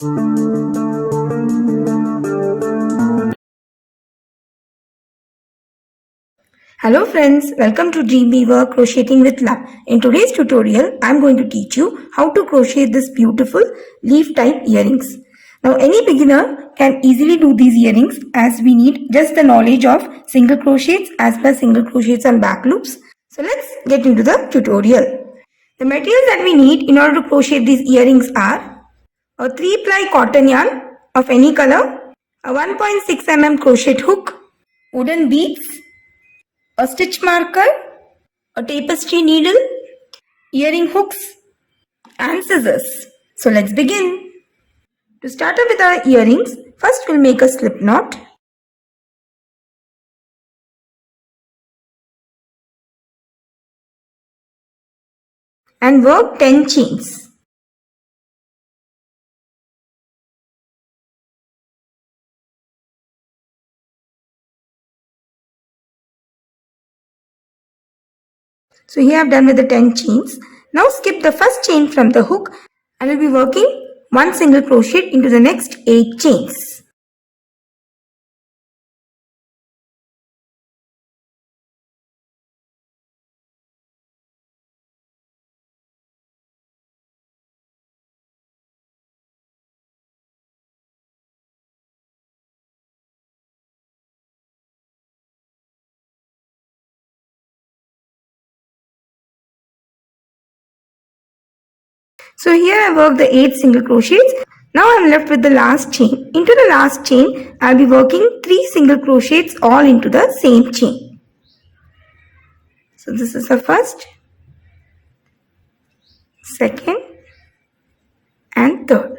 Hello friends, welcome to Dreamweaver Crocheting with Love. In today's tutorial, I am going to teach you how to crochet this beautiful leaf type earrings. Now any beginner can easily do these earrings as we need just the knowledge of single crochets as well as single crochets and back loops. So let's get into the tutorial. The materials that we need in order to crochet these earrings are a 3-ply cotton yarn of any color, a 1.6 mm crochet hook, wooden beads, a stitch marker, a tapestry needle, earring hooks and scissors. So let's begin. To start off with our earrings, first we'll make a slip knot. And work 10 chains. So here I have done with the 10 chains. Now skip the first chain from the hook and we'll be working one single crochet into the next 8 chains. So here I worked the 8 single crochets. Now I am left with the last chain. Into the last chain, I will be working 3 single crochets all into the same chain. So this is the first, second and third.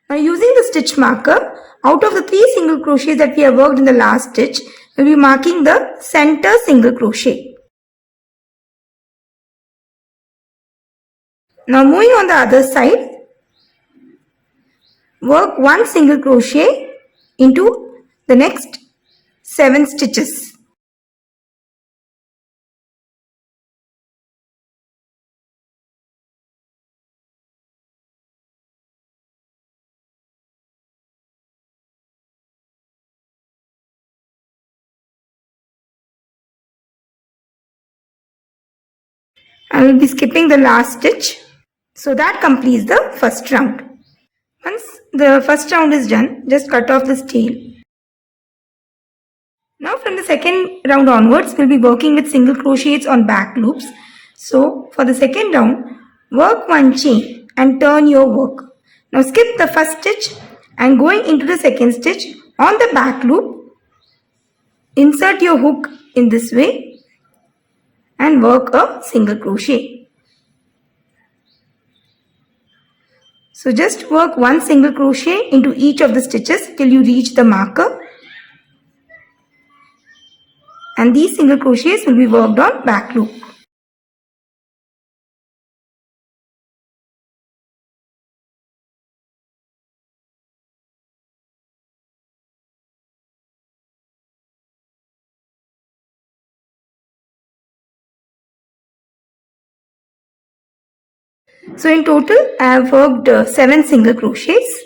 Now using the stitch marker, out of the 3 single crochets that we have worked in the last stitch, we will be marking the center single crochet. Now moving on the other side, work one single crochet into the next 7 stitches. I will be skipping the last stitch. So that completes the first round. Once the first round is done, just cut off this tail. Now from the second round onwards, we'll be working with single crochets on back loops. So for the second round, work one chain and turn your work. Now skip the first stitch and going into the second stitch on the back loop, insert your hook in this way and work a single crochet. So just work one single crochet into each of the stitches till you reach the marker. And these single crochets will be worked on back loop. So in total, I have worked 7 single crochets.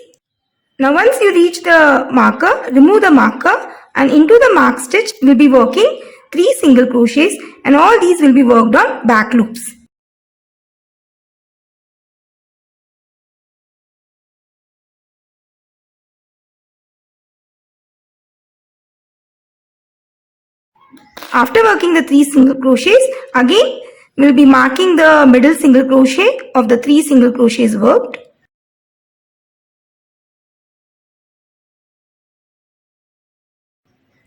Now once you reach the marker, remove the marker and into the mark stitch, we will be working 3 single crochets and all these will be worked on back loops. After working the 3 single crochets, again we will be marking the middle single crochet of the 3 single crochets worked.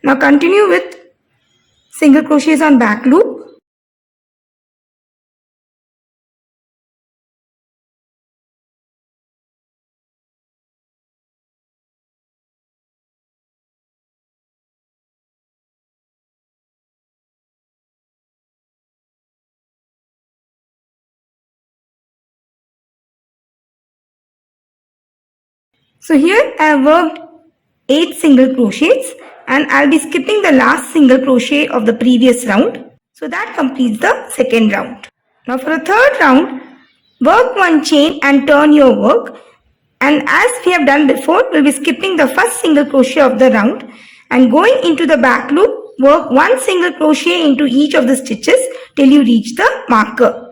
Now continue with single crochets on back loop. So here I have worked 8 single crochets and I'll be skipping the last single crochet of the previous round. So that completes the second round. Now for the third round, work one chain and turn your work. And as we have done before, we'll be skipping the first single crochet of the round and going into the back loop, work one single crochet into each of the stitches till you reach the marker.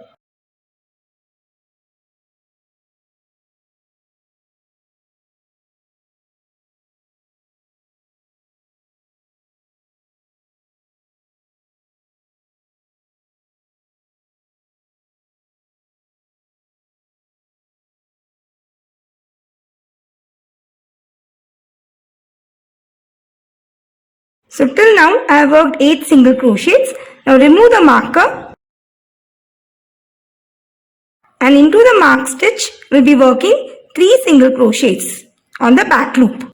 So till now I have worked 8 single crochets. Now remove the marker and into the mark stitch we'll be working 3 single crochets on the back loop.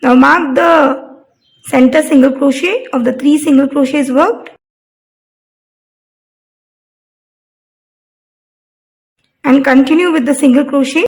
Now mark the center single crochet of the 3 single crochets worked and continue with the single crochet.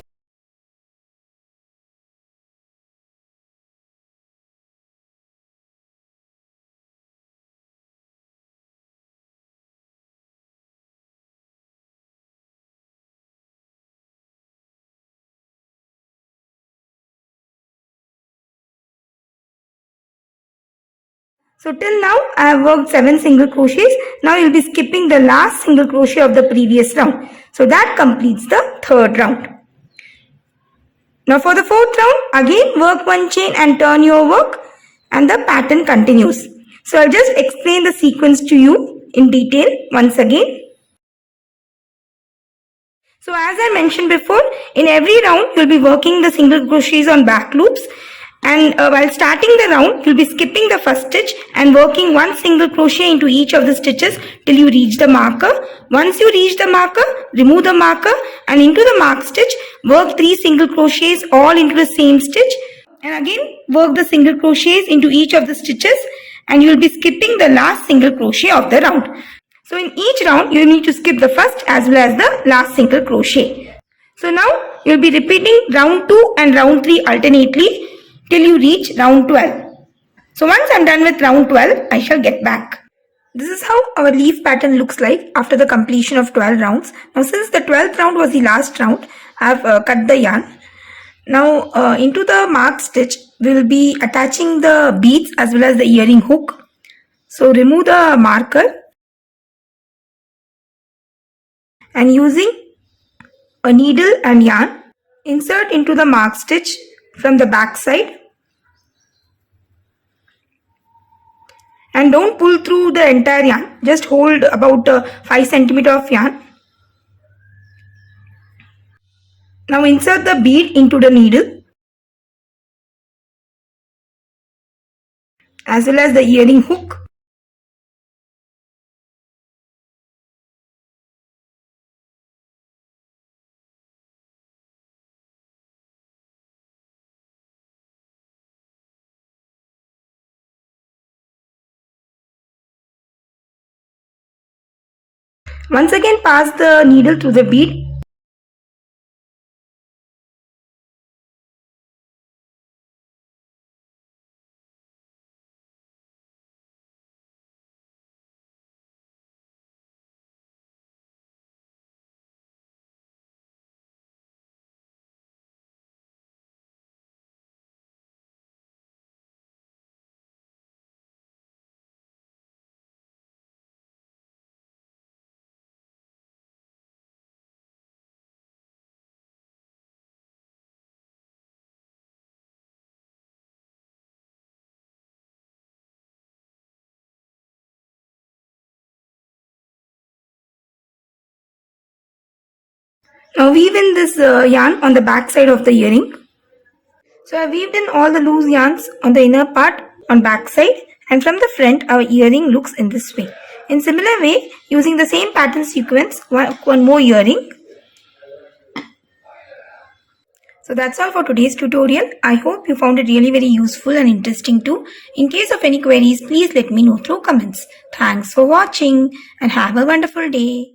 So till now I have worked 7 single crochets. Now you will be skipping the last single crochet of the previous round. So that completes the third round. Now for the fourth round, again work one chain and turn your work and the pattern continues. So I'll just explain the sequence to you in detail once again. So as I mentioned before, in every round you'll be working the single crochets on back loops. And while starting the round, you'll be skipping the first stitch and working one single crochet into each of the stitches till you reach the marker. Once you reach the marker, remove the marker and into the mark stitch, work 3 single crochets all into the same stitch. And again, work the single crochets into each of the stitches and you will be skipping the last single crochet of the round. So in each round, you need to skip the first as well as the last single crochet. So now, you will be repeating round 2 and round 3 alternately till you reach round 12. So once I'm done with round 12, I shall get back. This is how our leaf pattern looks like after the completion of 12 rounds. Now since the 12th round was the last round, I have cut the yarn. Now into the mark stitch, we will be attaching the beads as well as the earring hook. So remove the marker and using a needle and yarn, insert into the mark stitch from the back side. And don't pull through the entire yarn, just hold about 5 cm of yarn. Now insert the bead into the needle as well as the earring hook. Once again pass the needle through the bead. Now weave in this yarn on the back side of the earring. So I weaved in all the loose yarns on the inner part on back side, and from the front our earring looks in this way. In similar way, using the same pattern sequence, one more earring. So that's all for today's tutorial. I hope you found it really very useful and interesting too. In case of any queries, please let me know through comments. Thanks for watching and have a wonderful day.